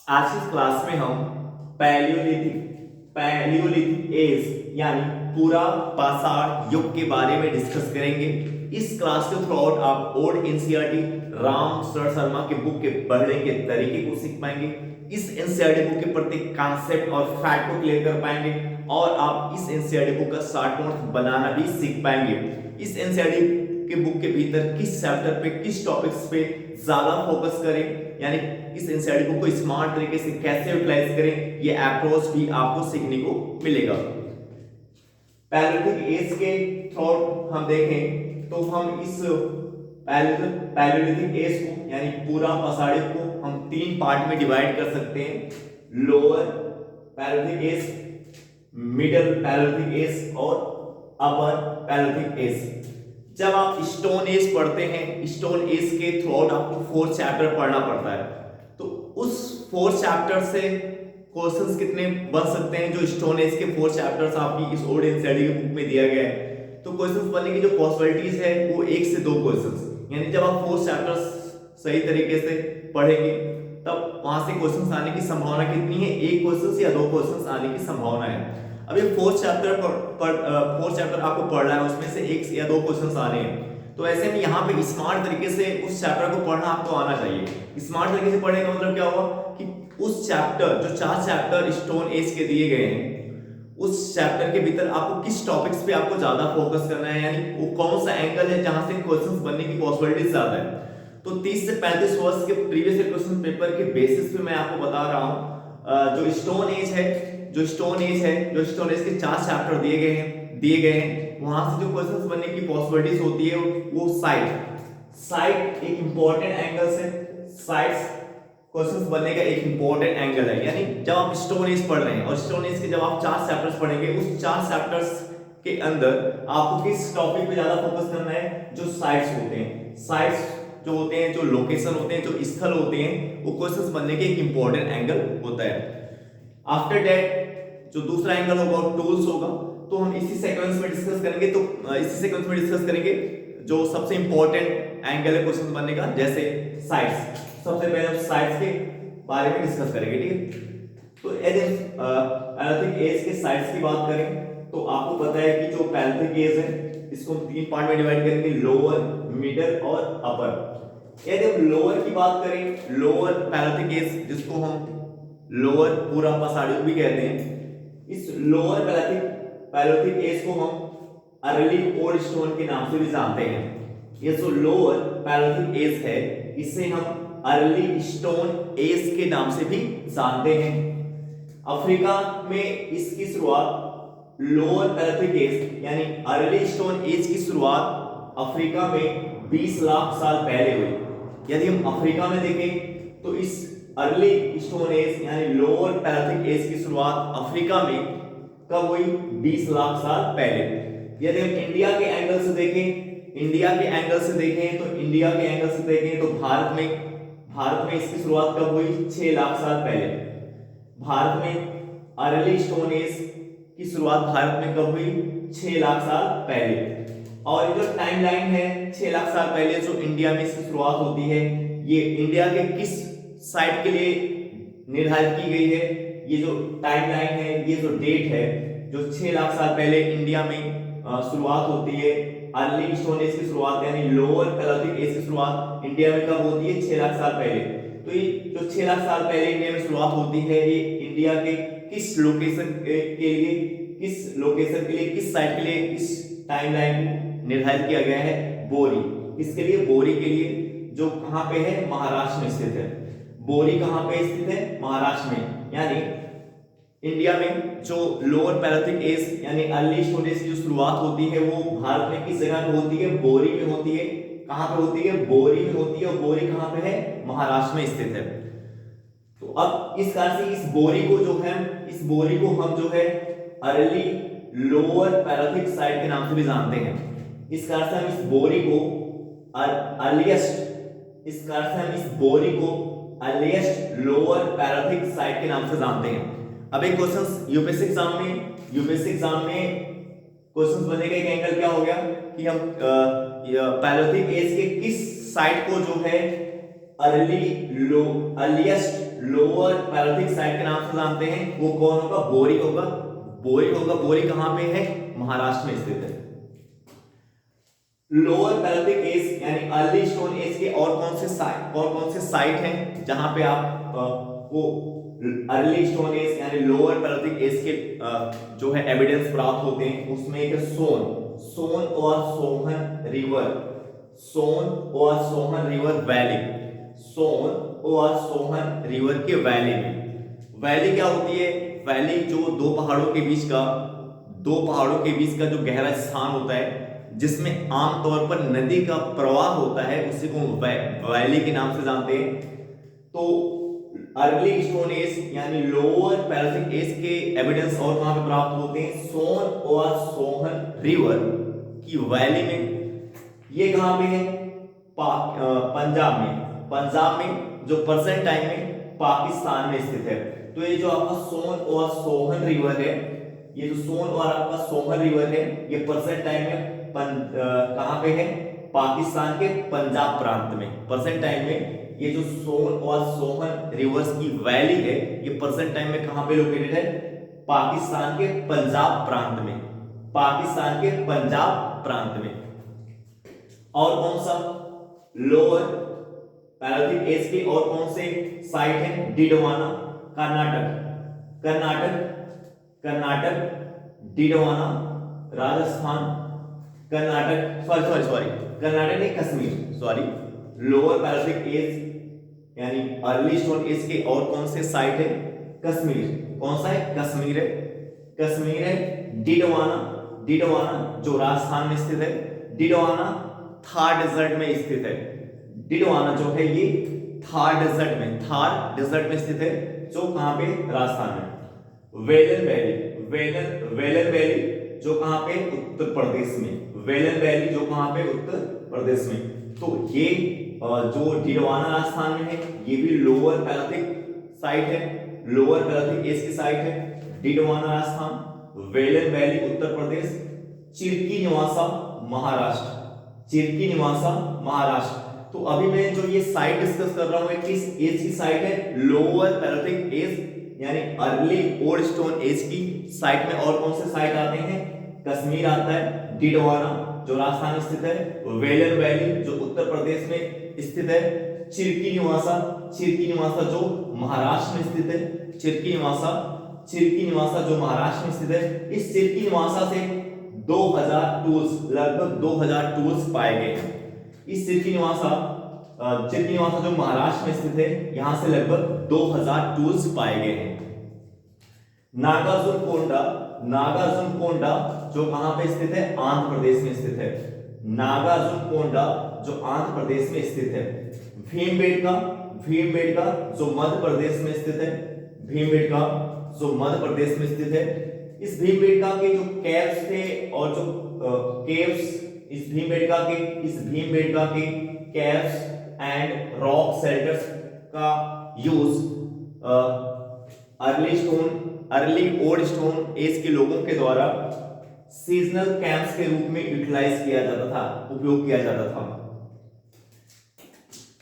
आज की इस क्लास में हम पैलियोलिथिक पैलियोलिथिक एज यानी पूरा पाषाण युग के बारे में डिस्कस करेंगे। इस क्लास के थ्रू आउट आप ओल्ड एनसीईआरटी राम शरण शर्मा के बुक के पढ़ने के तरीके को सीख पाएंगे। इस एनसीईआरटी बुक के प्रत्येक कॉन्सेप्ट और फैक्ट को क्लियर कर पाएंगे और आप इस एनसीईआरटी बुक का शॉर्ट नोट्स बनाना भी सीख पाएंगे। इस एनसीईआरटी के बुक के भीतर किस चैप्टर पे किस टॉपिक्स पे ज्यादा फोकस करें, यानी इस एनसीईआरटी बुक को स्मार्ट तरीके से कैसे यूटिलाइज करें, ये अप्रोच भी आपको सीखने को मिलेगा। पैलियोलिथिक एज के थ्रू हम देखें तो हम इस पैलियोलिथिक एज को यानी पूरा पाषाण युग को हम तीन पार्ट में डिवाइड कर सकते हैं। Lower palaeolithic age, middle palaeolithic age और अपर पैलियोलिथिक एज। जब आप स्टोन एज पढ़ते हैं, स्टोन एज के थ्रू आउट आपको 4 चैप्टर पढ़ना पड़ता है। तो उस 4 चैप्टर से क्वेश्चंस कितने बन सकते हैं? जो स्टोन एज के 4 चैप्टर्स आपकी इस ओल्ड एनसीईआरटी के बुक में दिया गया है, तो क्वेश्चंस बनने की जो पॉसिबिलिटीज है वो 1 से 2 क्वेश्चंस, यानी जब आप 4 चैप्टर्स सही तरीके से पढ़ेंगे तब वहां से क्वेश्चंस आने की संभावना कितनी है? 1 क्वेश्चन या 2 क्वेश्चंस आने की संभावना है। अब ये 4 चैप्टर आपको पढ़ना है, उसमें से 1 या 2 क्वेश्चंस आने हैं। तो ऐसे में यहाँ पे स्मार्ट तरीके से उस चैप्टर को पढ़ना आपको आना चाहिए। स्मार्ट तरीके से पढ़ने का मतलब क्या हुआ कि उस चैप्टर, जो 4 चैप्टर स्टोन एज के दिए गए हैं, उस चैप्टर के भीतर आपको किस टॉपिक्स पे आपको ज्यादा फोकस करना है, यानी वो कौन सा एंगल है जहां से क्वेश्चंस बनने की पॉसिबिलिटी ज्यादा है। तो 30 से 35 वर्ष के प्रीवियस क्वेश्चन पेपर के बेसिस पे मैं आपको बता रहा हूं। जो स्टोन एज है, जो स्टोन एज के 4 चैप्टर दिए गए हैं, वहां से जो क्वेश्चंस बनने की पॉसिबिलिटीज होती है वो साइड एक इंपॉर्टेंट एंगल से, साइड्स क्वेश्चंस बनने का एक इंपॉर्टेंट एंगल है। यानी जब आप स्टोन एज पढ़ रहे हैं और स्टोन एज के जब आप 4 चैप्टर्स पढ़ेंगे, उस 4 चैप्टर्स के अंदर आपको किस टॉपिक पे ज्यादा फोकस करना है? जो साइड्स होते हैं, साइड्स जो होते हैं, जो लोकेशन होते हैं, जो स्थल होते हैं, वो क्वेश्चंस बनने के एक इंपॉर्टेंट एंगल होता है। आफ्टर दैट जो दूसरा एंगल होगा वो टूल्स होगा। तो हम इसी सीक्वेंस में डिस्कस करेंगे जो सबसे इंपॉर्टेंट एंगल है क्वेश्चन बनने का, जैसे साइड्स। सबसे पहले हम साइड्स के बारे में डिस्कस करेंगे, ठीक है। तो पैलियोलिथिक एज के साइड्स की बात करें तो आपको पता है कि जो पैलियोलिथिक एज है इसको हम 3 पार्ट में डिवाइड करेंगे, लोअर, मिडिल और अपर। यदि हम लोअर की बात करें, लोअर पैलियोलिथिक एज, जिसको हम लोअर पूरा पाषाण युग भी कहते हैं, इस लोअर पैलियोलिथिक एज को हम अर्ली ओल्ड स्टोन के नाम से भी जानते हैं। ये जो लोअर पैलियोलिथिक एज है, इसे हम अर्ली स्टोन एज के नाम से भी जानते हैं। अफ्रीका में इसकी शुरुआत, लोअर पैलियोलिथिक एज यानी अर्ली स्टोन एज की शुरुआत अफ्रीका में 20 लाख साल पहले हुई। यदि हम अफ्रीका में देखें तो इस अर्ली स्टोन एज यानी लोअर पैलियोलिथिक एज की शुरुआत अफ्रीका में कब हुई? 20 लाख साल पहले। यदि हम इंडिया के एंगल से देखें तो भारत में इसकी शुरुआत कब हुई? 6 लाख साल पहले। भारत में अर्ली स्टोन एज की शुरुआत भारत में कब हुई? 6 लाख साल पहले। और ये जो टाइमलाइन है 6 लाख साल पहले जो इंडिया में इसकी शुरुआत होती है, ये इंडिया के किस साइट के लिए निर्धारित की गई है? ये जो टाइमलाइन है, ये जो डेट है, जो 6 लाख साल पहले इंडिया में शुरुआत होती है, अर्ली स्टोन एज की शुरुआत यानी लोअर पैलियोलिथिक एज की शुरुआत इंडिया में कब होती है? 6 लाख साल पहले। तो ये जो 6 लाख साल पहले इंडिया में शुरुआत होती है, ये इंडिया के किस लोकेशन के लिए किस साइट के लिए इस टाइमलाइन को निर्धारित किया गया है? बोरी। किसके लिए? बोरी के लिए, जो कहां पे है? महाराष्ट्र में स्थित है। बोरी कहां पे स्थित है? महाराष्ट्र में। यानी इंडिया में जो लोअर पैलियोलिथिक एज यानी अर्ली स्टोन एज की जो शुरुआत होती है वो भारत में किस जगह पे होती है? बोरी में होती है। कहां पे होती है? बोरी में होती है। और बोरी कहां पे है? महाराष्ट्र में स्थित है। तो अब इस कारण से इस बोरी को हम जो है अर्ली लोअर पैलियोलिथिक साइट के नाम से भी जानते हैं। इस कारण से हम इस बोरी को अर्लीस्ट लोअर पैलियोलिथिक साइट के नाम से जानते हैं। अब एक क्वेश्चंस यूपीएससी एग्जाम में क्वेश्चंस बनने का एक एंगल क्या हो गया कि हम पैलियोलिथिक एज के किस साइट को जो है अर्लीस्ट लोअर पैरालिथिक साइट के नाम से जानते हैं वो कौन होगा? बोरिक होगा। बोरिक होगा। बोरिक कहां पे है? महाराष्ट्र में स्थित है। लोअर पैरालिथिक एज यानी अर्ली स्टोन एज के और कौन से साइट हैं जहां पे आप वो अर्ली स्टोन एज यानी लोअर पैरालिथिक एज के जो है एविडेंस प्राप्त होते हैं? उसमें एक सोन और सोहन रिवर, सोन और सोहन रिवर वैली, सोन और सोहन रिवर के वैली में। वैली क्या होती है? वैली जो दो पहाड़ों के बीच का जो गहरा स्थान होता है जिसमें आमतौर पर नदी का प्रवाह होता है, उसी को वैली के नाम से जानते हैं। तो अर्ली स्टोन एज यानी लोअर पैरालिथिक एज के एविडेंस और कहां पे प्राप्त होते हैं? सोन और सोहन रिवर की वैली में। ये कहां पे है? पंजाब में जो प्रेजेंट टाइम में पाकिस्तान में स्थित है। तो ये जो आपका सोन और सोहन रिवर है, ये जो सोन और आपका सोहन रिवर है, ये प्रेजेंट टाइम में कहां पे है? पाकिस्तान के पंजाब प्रांत में। प्रेजेंट टाइम में ये जो सोन और सोहन रिवर्स की वैली है, ये प्रेजेंट टाइम में कहां पे लोकेटेड है? पाकिस्तान के पंजाब प्रांत में। पाकिस्तान के पंजाब प्रांत में। और कौन सा लोअर पैरालिथिक एज के और कौन से साइट है? डिडवाना, कर्नाटक, डिडवाना, राजस्थान, कर्नाटक नहीं, कश्मीर, लोअर पैरालिथिक एज यानी अर्ली स्टोन एज के और कौन से साइट है? कश्मीर। कौन सा है? कश्मीर है। डिडवाना जो राजस्थान में स्थित है। डिडवाना थार डेजर्ट में स्थित है। डिडवाना जो है ये थार डेजर्ट में स्थित है, जो कहां पे? राजस्थान में। वेलन वैली जो कहां पे? उत्तर प्रदेश में। वेलन वैली जो कहां पे? उत्तर प्रदेश में। तो ये जो डिडवाना राजस्थान में है, ये भी लोअर पैरालिथिक साइट है, लोअर पैरालिथिक एज की साइट है। डिडवाना राजस्थान, वेलन वैली उत्तर प्रदेश, चिरकी निवासा महाराष्ट्र। तो अभी मैं जो ये साइट डिस्कस कर रहा हूं, किस एज की साइट है? लोअर पैरालिथिक एज यानी अर्ली ओल्ड स्टोन एज की साइट में। और कौन से साइट आते हैं? कश्मीर आता है, डिडवाना जो राजस्थान में स्थित है, वेलन वैली जो उत्तर प्रदेश में स्थित है, चिरकी निवासा जो महाराष्ट्र में स्थित है, चिरकी निवासा जो महाराष्ट्र में स्थित है। इस चिरकी निवासा से 2000 टूल्स, लगभग 2000 टूल्स पाए गए हैं। इस चिरकी निवासा जो महाराष्ट्र में स्थित है, यहां से लगभग 2000 टूल्स पाए गए हैं। नागार्जुनकोंडा जो कहां पे स्थित है? आंध्र प्रदेश में स्थित है। नागार्जुनकोंडा जो आंध्र प्रदेश में स्थित है। भीमबेटका जो मध्य प्रदेश में स्थित है। इस भीमबेटका के जो कैव्स थे और जो केव्स, इस भीमबेटका के कैव्स एंड रॉक शेल्टर्स का use early old stone age के लोगों के द्वारा सीजनल कैंप्स के रूप में यूटिलाइज किया जाता था, उपयोग किया जाता था।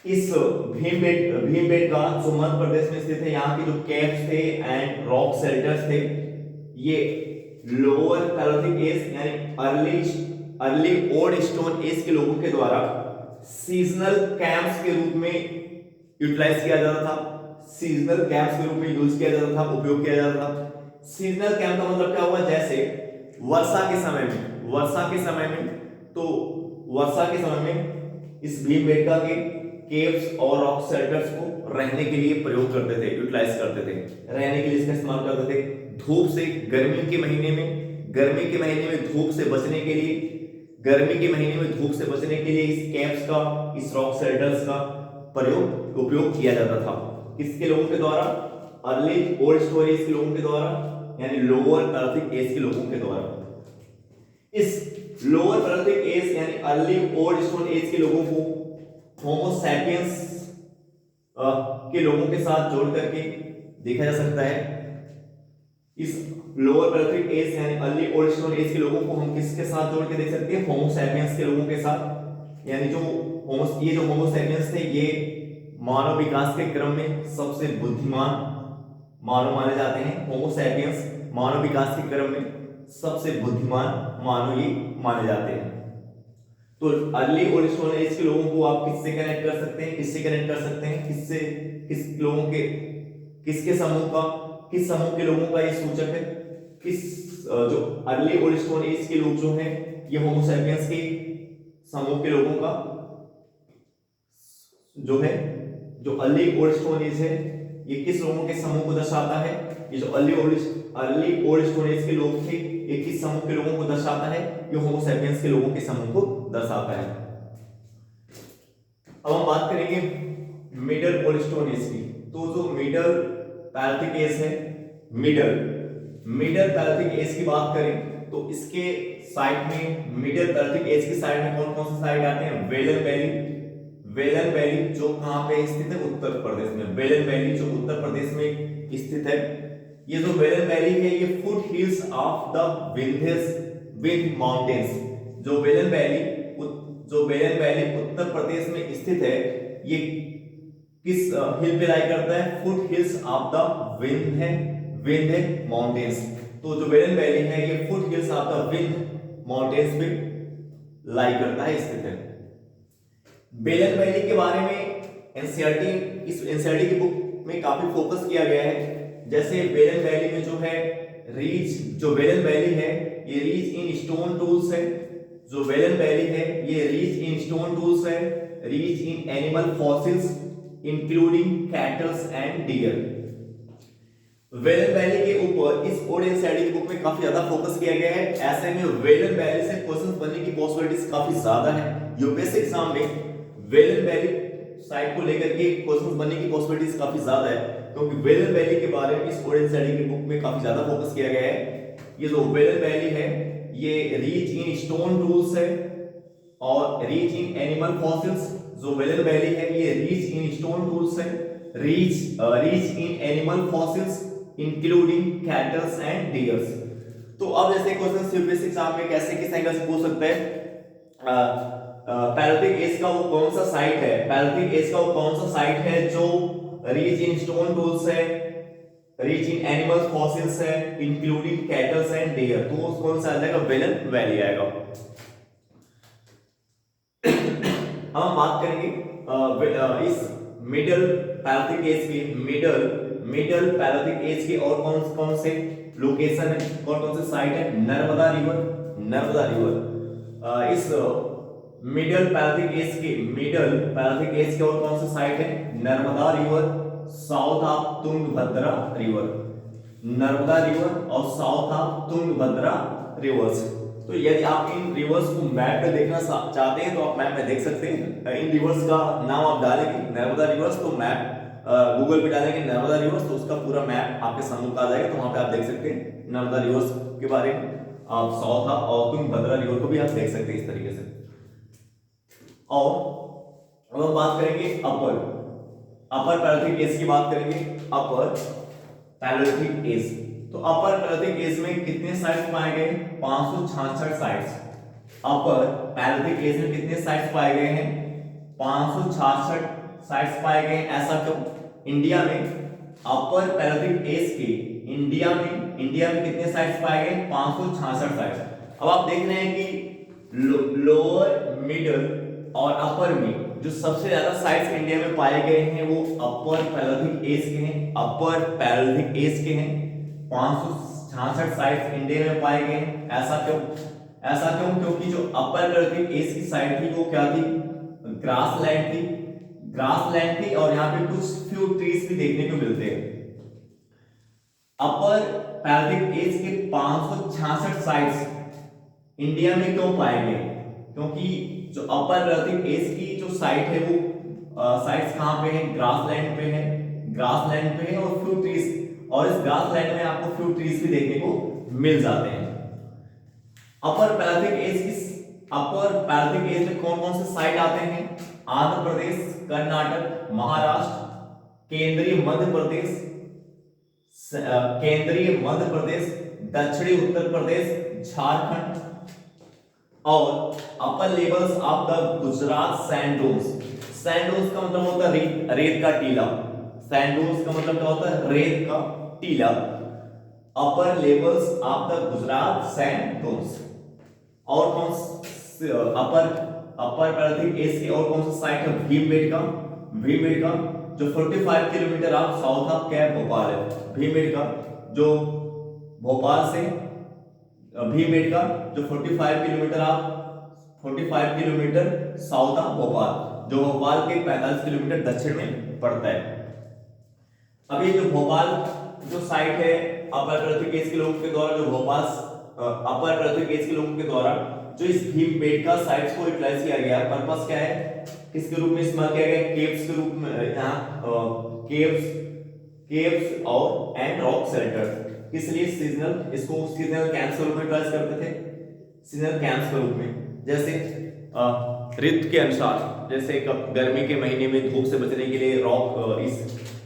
इस भीमबेटका जो मध्य प्रदेश में स्थित है, यहाँ के जो कैव्स थे एंड रॉक शेल्टर्स थे, ये लोअर पैरालिथिक एज यानी अर्ली ओल्ड स्टोन एज के लोगों के द्वारा सीजनल कैंप्स के रूप में यूटिलाइज किया जाता था, सीजनल कैंप्स के रूप में यूज किया जाता था, उपयोग किया जाता था। सीजनल कैंप का मतलब क्या हुआ? जैसे वर्षा के समय में इस भीमबेटका के केव्स और रॉक शेल्टर्स को रहने के लिए प्रयोग करते थे, यूटिलाइज करते थे, रहने के लिए इसका इस्तेमाल करते थे। धूप से गर्मी के महीने में धूप से बचने के लिए इस कैंप्स का, इस रॉक शेल्टर्स का उपयोग किया जाता था। किसके लोगों के द्वारा? अर्ली ओल्ड स्टोन एज के लोगों के द्वारा, यानी लोअर पैरालिथिक एज के लोगों के द्वारा। इस लोअर पैरालिथिक एज यानी अर्ली ओल्ड स्टोन एज के लोगों को होमो सैपियंस के लोगों के साथ जोड़ करके देखा जा सकता है। इस लोअर पैरालिथिक एज यानी अर्ली ओल्ड स्टोन एज के लोगों को हम किसके साथ जोड़ के देख सकते हैं? होमो सैपियंस के लोगों के साथ। यानी ये जो होमो सैपियंस थे, ये मानव विकास के क्रम में सबसे बुद्धिमान मानव माने जाते हैं। होमो सैपियंस मानव विकास के क्रम में सबसे बुद्धिमान मानव ये माने जाते हैं। तो अर्ली ओल्ड स्टोन एज के लोगों को आप किससे कनेक्ट कर सकते हैं, किससे कनेक्ट कर सकते हैं, किससे, किस लोगों के, किसके समूह का, किस समूह के लोगों का ये सूचक है, किस जो अर्ली ओल्ड स्टोन एज के लोग जो हैं ये होमो सैपियंस के समूह के लोगों का जो है, जो अर्ली ओल्ड स्टोन एज है ये किस लोगों के समूह को दर्शाता है। ये जो अर्ली ओल्ड स्टोन एज के लोग थे ये किस समूह के लोगों को दर्शाता है, ये होमो सैपियंस के लोगों के समूह को दर्शाता है। अब हम बात करेंगे मिडल ओल्ड स्टोन एज की। तो जो मिडल पैलियोलिथिक एज है, मिडल पैलियोलिथिक एज की बात करें तो इसके साइड में, मिडल पैलियोलिथिक एज की साइड में कौन कौन से साइट आते हैं, वेलन वैली जो कहां पे स्थित है, उत्तर प्रदेश में। वेलन वैली जो उत्तर प्रदेश में स्थित है। ये जो वेलन वैली है ये foot hills of the Vindhya mountains. जो वेलन वैली उत्तर प्रदेश में स्थित है ये किस हिल पे लाई करता है, foot hills of the Vindhya mountains. तो जो वेलन वैली है ये foot hills of the Vindhya mountains पे लाई करता है, स्थित है। वेलन वैली के बारे में इस एनसीईआरटी की बुक में काफी फोकस किया गया है। जैसे वेलन वैली में जो है वेलन वैली है ये रीच इन स्टोन टूल्स है। जो वेलन वैली है ये रीच इन स्टोन टूल्स है, rich in animal fossils including cattles and deer. Belan valley के ऊपर इस ओल्ड एनसीईआरटी की बुक में काफी ज्यादा फोकस किया गया है। ऐसे में वेलन वैली से क्वेश्चंस बनने की पॉसिबिलिटीज काफी ज्यादा है। यूपीएससी एग्जाम में वेलन वैली साइट को लेकर के क्वेश्चंस बनने की पॉसिबिलिटीज काफी ज्यादा है, क्योंकि वेलन वैली के बारे में इस ओल्ड एनसीईआरटी की बुक में काफी ज्यादा फोकस किया गया है। ये जो वेलन वैली है ये रीच इन स्टोन टूल्स है और रीच इन एनिमल फॉसिल्स। जो वेलन वैली है ये रीच इन स्टोन टूल्स है, rich in animal fossils including cattles and dears. तो अब जैसे क्वेश्चन यूपीएससी एग्जाम में कैसे किस एंगल से पूछ सकते हैं, पैलियोलिथिक एज का वो कौन सा साइट है, पैलियोलिथिक एज का वो कौन सा साइट है जो रीच इन स्टोन टूल्स है, रीच इन एनिमल फॉसिल्स है इंक्लूडिंग कैटल्स एंड डियर। तो वो कौन सा आ जाएगा, वेलन वैली आएगा। अब हम बात करेंगे इस मिडल पैलियोलिथिक एज की, मिडल पैलियोलिथिक एज के और कौन कौन से लोकेशन है, कौन कौन से साइट है। नर्मदा रिवर इस मिडल पैलियोलिथिक एज के और कौन से साइट है, Narmada river, south of Tungabhadra river, Narmada river और साउथ ऑफ तुंगभद्रा रिवर्स। तो यदि आप इन रिवर्स को मैप में देखना चाहते हैं तो आप मैप में देख सकते हैं। इन रिवर्स का नाम आप डालेंगे नर्मदा रिवर्स तो मैप गूगल पे डालेंगे नर्मदा रिवर्स तो उसका पूरा मैप आपके सामने आ जाएगा। तो वहां पे आप देख सकते हैं नर्मदा रिवर्स के बारे में। आप साउथ और तुंगभद्रा रिवर को भी आप देख सकते हैं इस तरीके से। और अब हम बात करेंगे अपर पैलियोलिथिक एज की बात करेंगे। अपर पैलियोलिथिक एज, तो अपर पैलियोलिथिक एज में कितने साइट्स पाए गए, 566 साइट्स। अपर पैलियोलिथिक एज में कितने साइट्स पाए गए हैं, 566 साइट्स पाए गए। ऐसा क्यों, इंडिया में अपर पैलियोलिथिक एज के इंडिया में कितने साइट्स पाए गए, 566 साइट्स। अब आप देख रहे हैं कि लोअर, मिडल और अपर में जो सबसे ज्यादा साइट्स इंडिया में पाए गए हैं वो अपर पैलियोलिथिक एज के हैं, अपर पैलियोलिथिक एज के हैं। 566 साइट्स इंडिया में पाए गए हैं। ऐसा क्यों, क्योंकि जो अपर पैलियोलिथिक एज की साइट थी वो क्या थी, ग्रासलैंड थी और यहाँ पे कुछ फ्यू ट्रीज भी देखने को मिलते हैं। अपर पैलियोलिथिक एज के 566 साइट्स इंडिया में क्यों पाए गए, क्योंकि जो अपर पैलियोलिथिक एज की जो साइट है वो साइट्स कहां पे है, ग्रासलैंड पे है और फ्यू ट्रीज, और इस ग्रासलैंड में आपको फ्यू ट्रीज भी देखने को मिल जाते हैं। अपर पैलियोलिथिक एज में कौन कौन से साइट आते हैं, आंध्र प्रदेश, कर्नाटक, महाराष्ट्र, केंद्रीय मध्य प्रदेश, दक्षिणी उत्तर प्रदेश, झारखंड और upper levels of the Gujarat sand sand dunes का मतलब होता है रेत, रेत का टीला। सैंडोज का मतलब क्या होता है? रेत का टीला। Upper levels of the Gujarat sand dunes. और कौन अपर अपर पैराथिक एस के और कौन सा साइट है? भीमबेटका। भीमबेटका जो 45 kilometre of south of cap Bhopal है। भीमबेटका जो भोपाल से भीमबेटका जो 45 किलोमीटर साउथ ऑफ भोपाल, जो भोपाल के 45 किलोमीटर दक्षिण में पड़ता है। अभी जो भोपाल जो साइट है अपर पृथ्वी केस के लोगों के द्वारा, जो भोपाल अपर पृथ्वी केस के लोगों के द्वारा जो इस भीमबेटका साइट्स को यूटिलाइज किया गया, पर्पस क्या है, किसके रूप में इस्तेमाल किया गया? केव्स के रूप में। यहाँ केव्स और एंड रॉक शेल्टर्स। इसलिए सीजनल, इसको सीजनल कैंप्स के रूप में यूटिलाइज करते थे, सीजनल कैंप्स के रूप में। जैसे ऋतु के अनुसार, जैसे गर्मी के महीने में धूप से बचने के लिए रॉक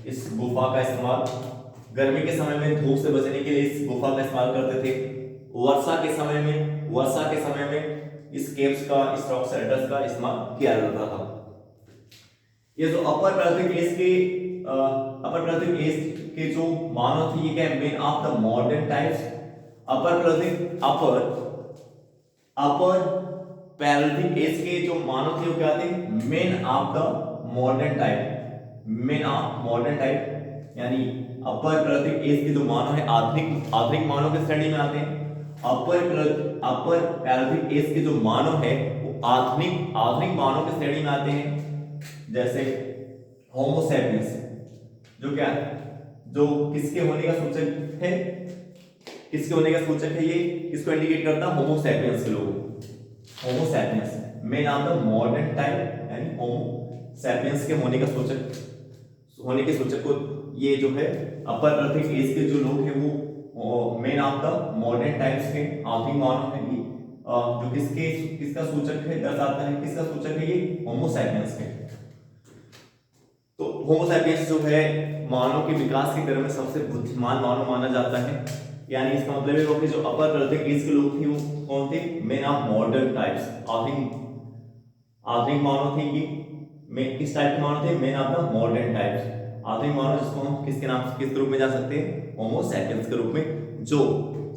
इस गुफा का इस्तेमाल, गर्मी के समय में धूप से बचने के लिए इस गुफा का इस्तेमाल करते थे। वर्षा के समय में इस केव्स का, इस रॉक शेल्टर्स का इस्तेमाल किया जाता था। ये जो अपर पृथ्वी केस के जो मानव थे, ये क्या है? Men of the modern times. Upper paleolithic age के जो मानव थे वो क्या थे? Men of the modern type. Men of modern type यानी अपर पैरालिथिक एज के जो मानव है आधुनिक मानव के श्रेणी में आते हैं। अपर पैरालिथिक एज के जो मानव है वो आधुनिक मानव के श्रेणी में आते हैं। जैसे होमो सैपियंस जो क्या है, जो किसके होने का सूचक है? किसके होने का सूचक है? ये किसको इंडिकेट करता है? होमो सैपियंस के लोग। Homo sapiens men of the modern type यानी होमो सैपियंस के होने के सूचक को ये जो है अपर पृथ्वी एज के जो लोग हैं वो main of the modern times के आधुनिक मानव है। ये जो किसका सूचक है, दर्शाता है, किसका सूचक है? ये होमो सैपियंस के। तो होमो सैपियंस जो है मानव के विकास के क्रम में सबसे बुद्धिमान मानव माना जाता है। यानी इसका मतलब है कि जो अपर पृथ्वी एज के लोग थे वो कौन थे? मेन ऑफ मॉडर्न टाइप्स, आधुनिक मानव थे। ये किस टाइप के मानव थे? Men of the modern types, आधुनिक मानव, जिसको हम किसके नाम से, किस रूप में जा सकते हैं? होमो सैपियंस के रूप में, जो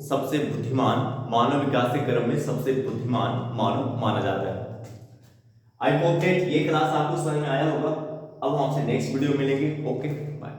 सबसे बुद्धिमान, मानव विकास के क्रम में सबसे बुद्धिमान मानव माना जाता है। आई होप दैट ये क्लास आपको समझ में आया होगा। अब हम आपसे नेक्स्ट वीडियो मिलेंगे। Okay bye.